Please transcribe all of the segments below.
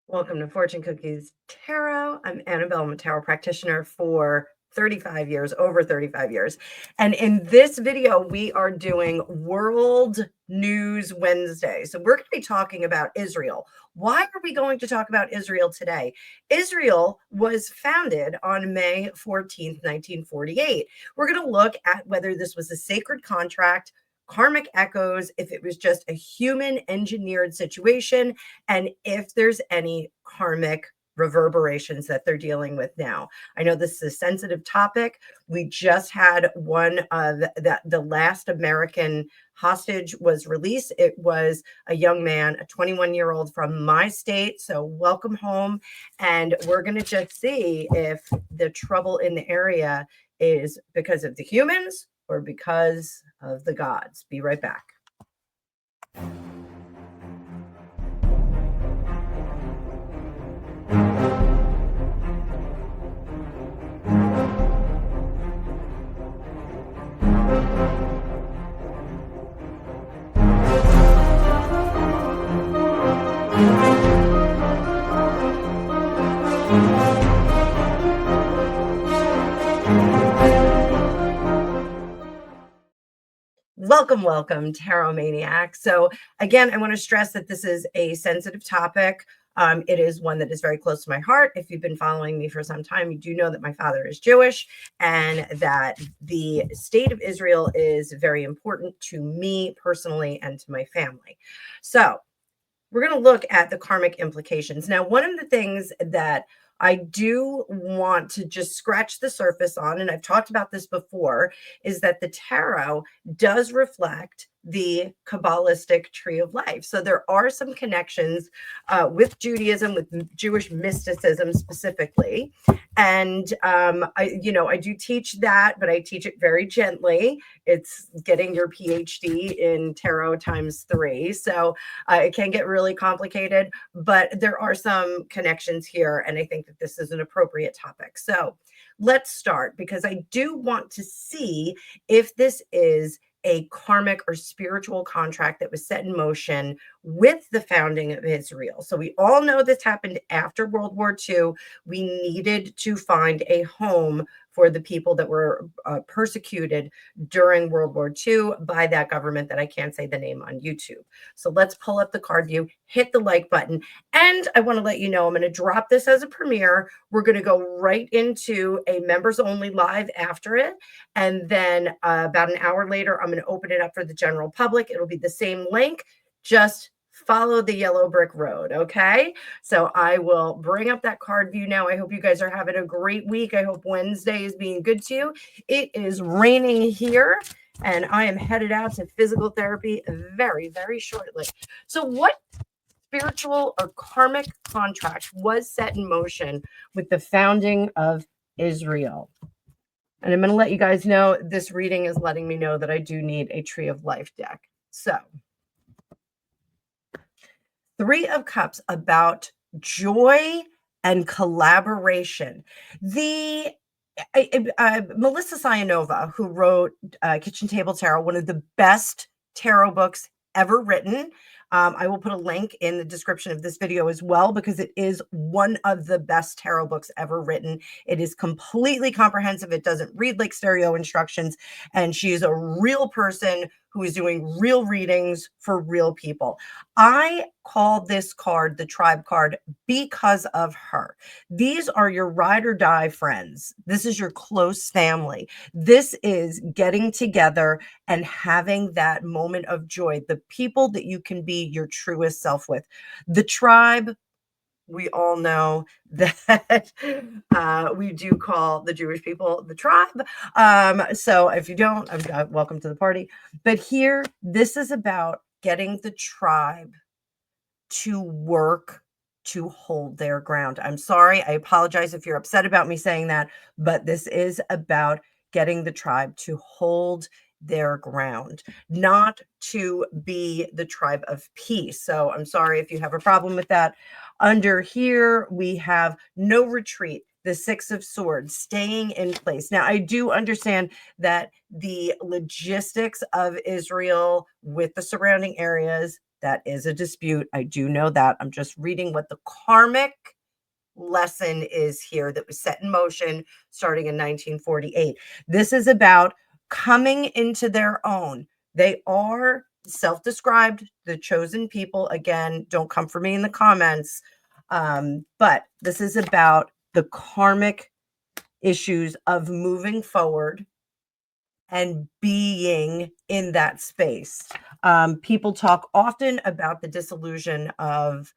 Welcome to Fortune Cookies Tarot. I'm Annabelle. I'm a tarot practitioner for 35 years, over 35 years. And in this video, we are doing World News Wednesday. So we're going to be talking about Israel. Why are we going to talk about Israel today? Israel was founded on May 14th, 1948. We're going to look at whether this was a sacred contract, karmic echoes, if it was just a human engineered situation, and if there's any karmic reverberations that they're dealing with now. I know this is a sensitive topic. We just had one of the last American hostage was released. It was a young man, a 21-year-old from my state. So welcome home. And we're going to just see if the trouble in the area is because of the humans or because of the gods. Be right back. Welcome, Tarot Maniac. So again, I want to stress that this is a sensitive topic. It is one that is very close to my heart. If you've been following me for some time, you do know that my father is Jewish and that the state of Israel is very important to me personally and to my family. So we're going to look at the karmic implications. Now, one of the things that I do want to just scratch the surface on, and I've talked about this before, is that the tarot does reflect the Kabbalistic tree of life. So there are some connections with Judaism, with Jewish mysticism specifically. And I do teach that, but I teach it very gently. It's getting your PhD in tarot times 3. So it can get really complicated, but there are some connections here. And I think that this is an appropriate topic. So let's start, because I do want to see if this is a karmic or spiritual contract that was set in motion with the founding of Israel. So we all know this happened after World War II. We needed to find a home for the people that were persecuted during World War II by that government that I can't say the name on YouTube. So let's pull up the card view, hit the like button. And I want to let you know, I'm going to drop this as a premiere. We're going to go right into a members only live after it. And then about an hour later, I'm going to open it up for the general public. It'll be the same link, just follow the yellow brick road. Okay. So I will bring up that card view now. I hope you guys are having a great week. I hope Wednesday is being good to you. It is raining here and I am headed out to physical therapy very, very shortly. So what spiritual or karmic contract was set in motion with the founding of Israel? And I'm going to let you guys know this reading is letting me know that I do need a Tree of Life deck. So 3 of Cups, about joy and collaboration. The Melissa Sayanova, who wrote Kitchen Table Tarot, one of the best tarot books ever written. I will put a link in the description of this video as well, because it is one of the best tarot books ever written. It is completely comprehensive. It doesn't read like stereo instructions. And she is a real person who is doing real readings for real people. I call this card the tribe card because of her. These are your ride or die friends. This is your close family. This is getting together and having that moment of joy, the people that you can be your truest self with. The tribe, we all know that we do call the Jewish people the tribe. So if you don't, welcome to the party. But here, this is about getting the tribe to work to hold their ground. I'm sorry. I apologize if you're upset about me saying that, but this is about getting the tribe to hold their ground, not to be the tribe of peace. So I'm sorry if you have a problem with that. Under here, we have no retreat, the 6 of Swords, staying in place. Now, I do understand that the logistics of Israel with the surrounding areas, That is a dispute. I do know that. I'm just reading what the karmic lesson is here that was set in motion starting in 1948. This is about coming into their own. They are self-described, the chosen people. Again, don't come for me in the comments. But this is about the karmic issues of moving forward and being in that space. People talk often about the disillusion of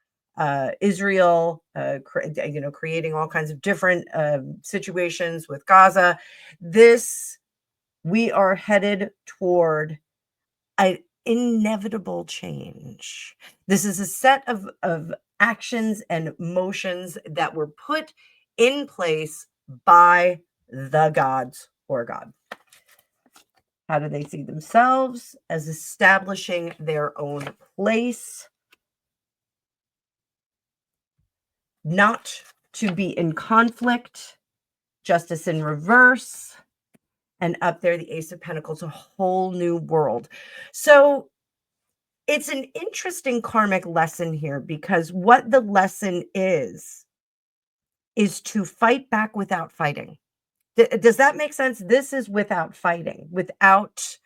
Israel, creating all kinds of different situations with Gaza. This, we are headed toward an inevitable change. This is a set of actions and motions that were put in place by the gods or God. How do they see themselves? As establishing their own place, not to be in conflict, justice in reverse, and up there, the Ace of Pentacles, a whole new world. So it's an interesting karmic lesson here, because what the lesson is to fight back without fighting. Does that make sense? This is without fighting, without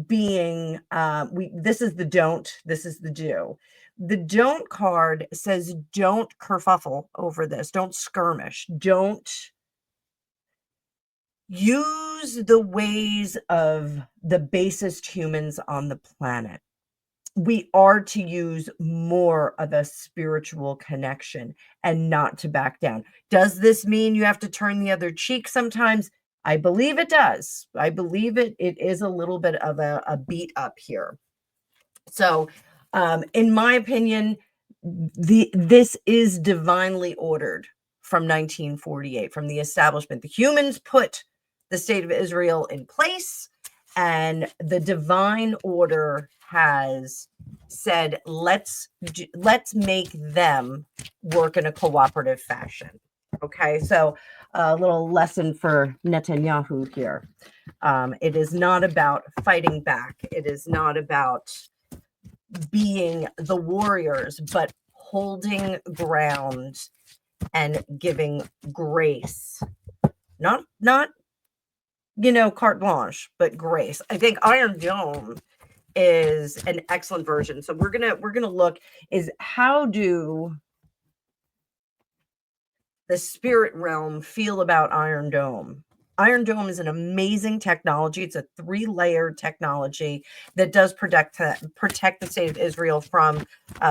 being this is the don't, this is the do. The don't card says don't kerfuffle over this, don't skirmish, don't use the ways of the basest humans on the planet. We are to use more of a spiritual connection and not to back down. Does this mean you have to turn the other cheek sometimes? I believe it does. I believe it is a little bit of a beat up here. So, in my opinion, this is divinely ordered from 1948, from the establishment. The humans put the state of Israel in place, and the divine order has said, let's make them work in a cooperative fashion. Okay, so a little lesson for Netanyahu here. It is not about fighting back. It is not about being the warriors, but holding ground and giving grace. Not carte blanche, but grace. I think Iron Dome is an excellent version. So we're gonna look is how do the spirit realm feel about Iron Dome. Iron Dome is an amazing technology. It's a 3-layered technology that does protect the state of Israel from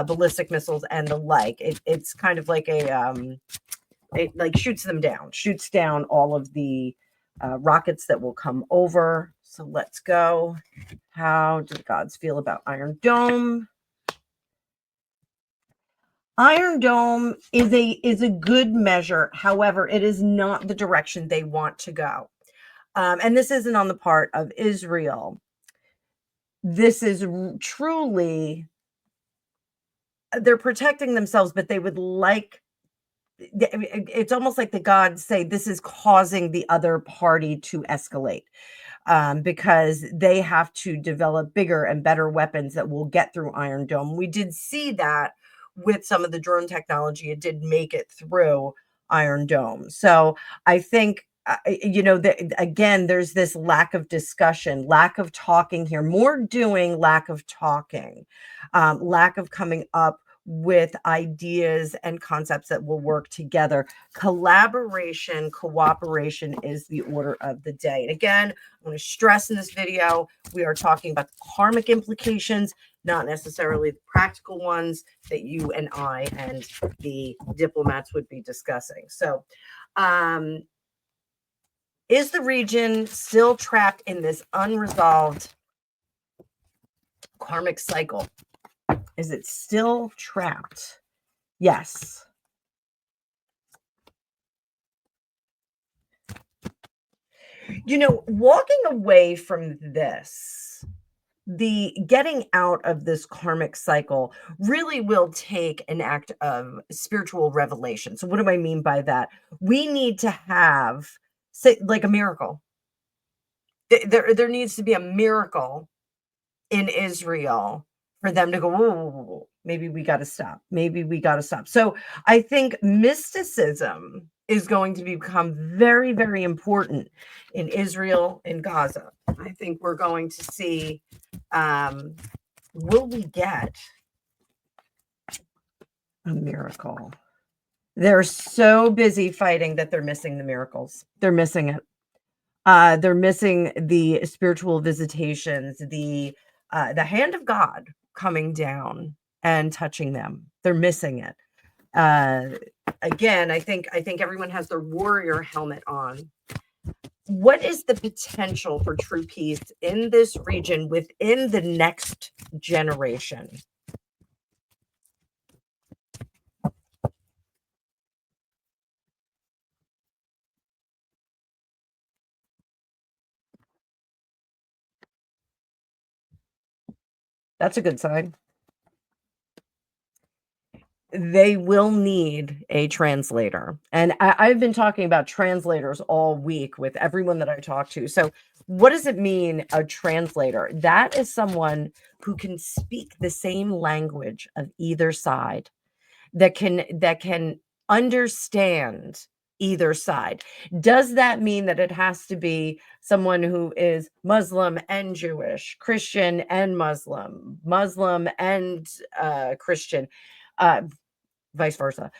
ballistic missiles and the like. It's kind of like it like shoots down all of the rockets that will come over. So let's go. How do the gods feel about Iron Dome? Iron Dome is a good measure. However, it is not the direction they want to go. And this isn't on the part of Israel. This is truly, they're protecting themselves, but they would like, it's almost like the gods say this is causing the other party to escalate. Because they have to develop bigger and better weapons that will get through Iron Dome. We did see that with some of the drone technology. It did make it through Iron Dome. So I think, again, there's this lack of discussion, lack of talking here, more doing, lack of talking, lack of coming up with ideas and concepts that will work together. Collaboration, cooperation is the order of the day. And again, I want to stress in this video, we are talking about the karmic implications, not necessarily the practical ones that you and I and the diplomats would be discussing. So, is the region still trapped in this unresolved karmic cycle? Is it still trapped? Yes. Walking away from this, the getting out of this karmic cycle really will take an act of spiritual revelation. So what do I mean by that? We need to have, say, like a miracle. There needs to be a miracle in Israel for them to go, whoa, whoa, whoa, whoa, maybe we got to stop. Maybe we got to stop. So I think mysticism is going to become very, very important in Israel and Gaza. I think we're going to see, um, will we get a miracle? They're so busy fighting that they're missing the miracles. They're missing it. They're missing the spiritual visitations, the hand of God coming down and touching them. They're missing it. Uh, Again, I think everyone has their warrior helmet on. What is the potential for true peace in this region within the next generation? That's a good sign. They will need a translator. And I've been talking about translators all week with everyone that I talk to. So, what does it mean, a translator? That is someone who can speak the same language of either side, that can understand either side. Does that mean that it has to be someone who is Muslim and Jewish, Christian and Muslim, Muslim and Christian? Uh, Vice versa.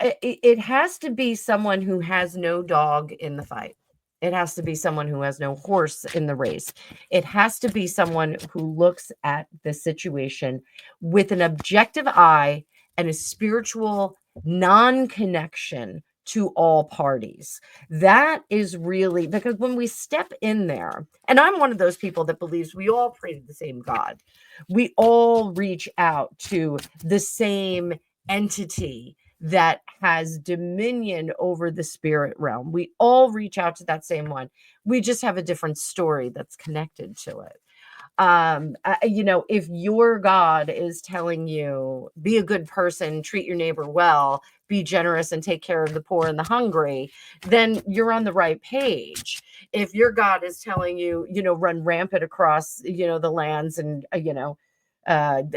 It has to be someone who has no dog in the fight. It has to be someone who has no horse in the race. It has to be someone who looks at the situation with an objective eye and a spiritual non-connection to all parties. That is really, because when we step in there, and I'm one of those people that believes we all pray to the same God. We all reach out to the same entity that has dominion over the spirit realm. We all reach out to that same one. We just have a different story that's connected to it. If your God is telling you, be a good person, treat your neighbor well, be generous and take care of the poor and the hungry, then you're on the right page. If your God is telling you, run rampant across, the lands and,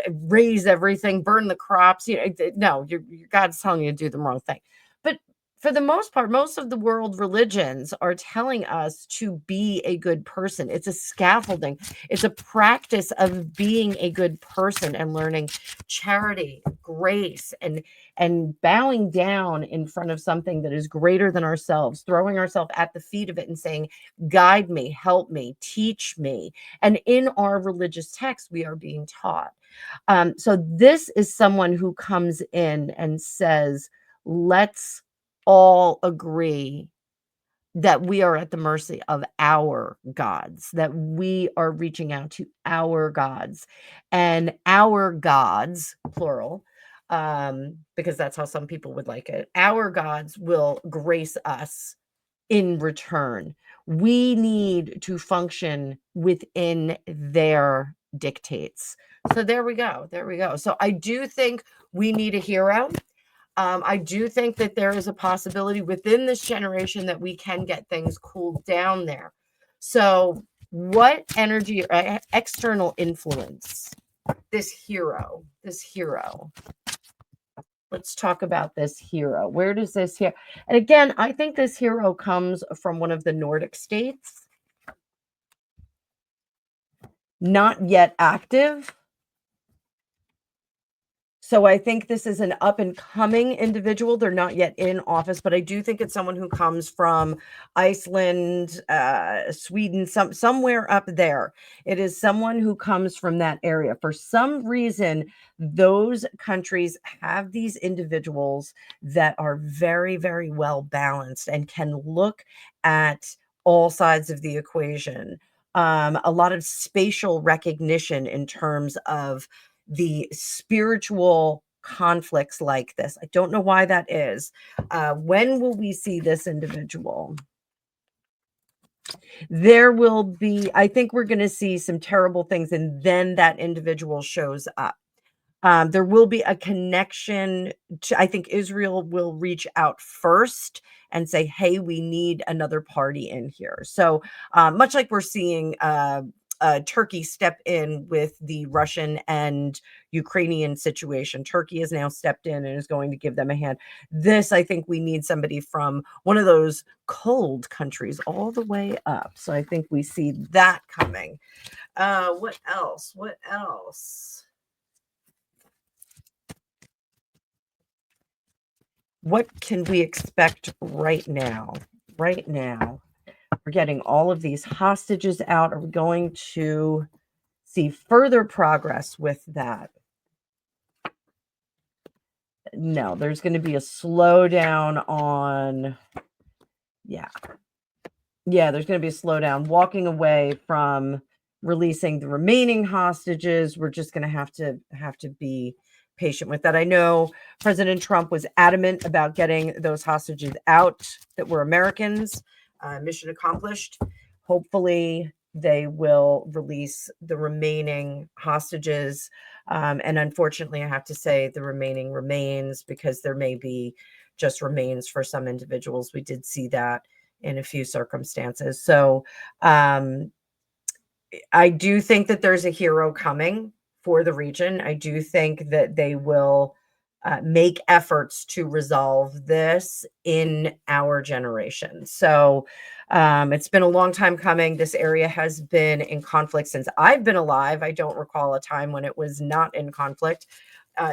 raise everything, burn the crops, no, your God's telling you to do the wrong thing. But for the most part, most of the world religions are telling us to be a good person. It's a scaffolding. It's a practice of being a good person and learning charity, grace, and bowing down in front of something that is greater than ourselves, throwing ourselves at the feet of it and saying, guide me, help me, teach me. And in our religious text, we are being taught. So this is someone who comes in and says, let's all agree that we are at the mercy of our gods, that we are reaching out to our gods, and our gods, plural, because that's how some people would like it. Our gods will grace us in return. We need to function within their dictates. So there we go. There we go. So I do think we need a hero. I do think that there is a possibility within this generation that we can get things cooled down there. So, what energy or external influence, this hero, let's talk about this hero. Where does this here? And again, I think this hero comes from one of the Nordic states, not yet active. So I think this is an up and coming individual. They're not yet in office, but I do think it's someone who comes from Iceland, Sweden, somewhere up there. It is someone who comes from that area. For some reason, those countries have these individuals that are very, very well balanced and can look at all sides of the equation. A lot of spatial recognition in terms of the spiritual conflicts like this. I don't know why that is. When will we see this individual? There will be, I think we're going to see some terrible things, and then that individual shows up. There will be a connection to, I think Israel will reach out first and say, hey, we need another party in here. So much like we're seeing Turkey step in with the Russian and Ukrainian situation. Turkey has now stepped in and is going to give them a hand. This, I think we need somebody from one of those cold countries all the way up. So I think we see that coming. What else? What else? What can we expect right now? Right now, we're getting all of these hostages out. Are we going to see further progress with that? No, there's going to be a slowdown on, yeah. Yeah, there's going to be a slowdown. Walking away from releasing the remaining hostages, we're just going to have to be patient with that. I know President Trump was adamant about getting those hostages out that were Americans. Mission accomplished. Hopefully, they will release the remaining hostages. And unfortunately, I have to say the remaining remains, because there may be just remains for some individuals. We did see that in a few circumstances. So I do think that there's a hero coming for the region. I do think that they will make efforts to resolve this in our generation. So it's been a long time coming. This area has been in conflict since I've been alive. I don't recall a time when it was not in conflict.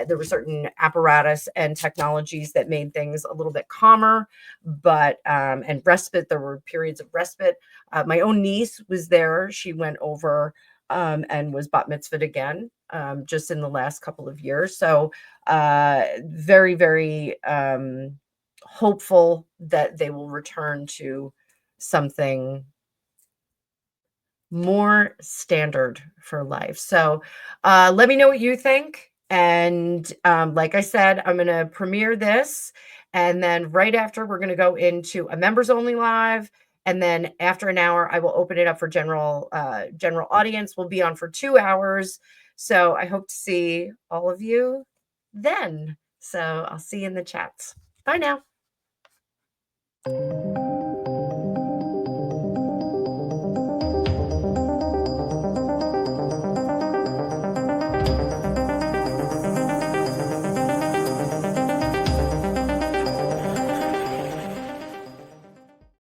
There were certain apparatus and technologies that made things a little bit calmer, but and respite. There were periods of respite. My own niece was there. She went over and was bat mitzvahed again just in the last couple of years. So very, very hopeful that they will return to something more standard for life. So let me know what you think. And like I said, I'm going to premiere this. And then right after, we're going to go into a members only live. And then after an hour, I will open it up for general audience. We'll be on for 2 hours. So I hope to see all of you then. So I'll see you in the chats. Bye now.